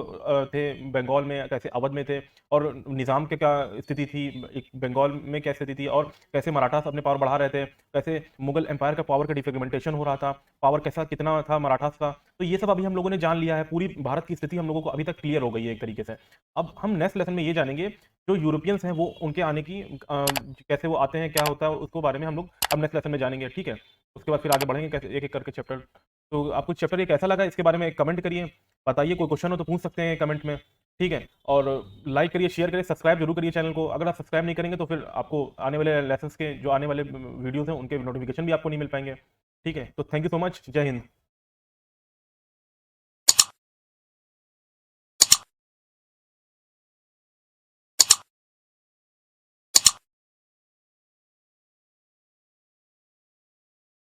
थे बंगाल में, कैसे अवध में थे, और निज़ाम की क्या स्थिति थी, एक बंगाल में क्या स्थिति थी, और कैसे मराठास अपने पावर बढ़ा रहे थे, कैसे मुगल एम्पायर का पावर का डिफ्रेगमेंटेशन हो रहा था, पावर कैसा कितना था मराठास का। तो ये सब अभी हम लोगों ने जान लिया है, पूरी भारत की स्थिति हम लोगों को अभी तक क्लियर हो गई है एक तरीके से। अब हम नेक्स्ट लेसन में ये जानेंगे जो यूरोपियंस हैं वो उनके आने की कैसे वो आते हैं, क्या होता है, उसको बारे में हम लोग अब नेक्स्ट लेसन में जानेंगे। ठीक है, उसके बाद फिर आगे बढ़ेंगे कैसे एक एक करके चैप्टर। तो आपको चैप्टर ये कैसा लगा, इसके बारे में एक कमेंट करिए, बताइए। कोई क्वेश्चन हो तो पूछ सकते हैं कमेंट में। ठीक है। और लाइक करिए, शेयर करिए, सब्सक्राइब जरूर करिए चैनल को। अगर आप सब्सक्राइब नहीं करेंगे तो फिर आपको आने वाले लेसन्स के जो आने वाले वीडियोस हैं उनके नोटिफिकेशन भी आपको नहीं मिल पाएंगे। ठीक है, तो थैंक यू सो मच। जय हिंद।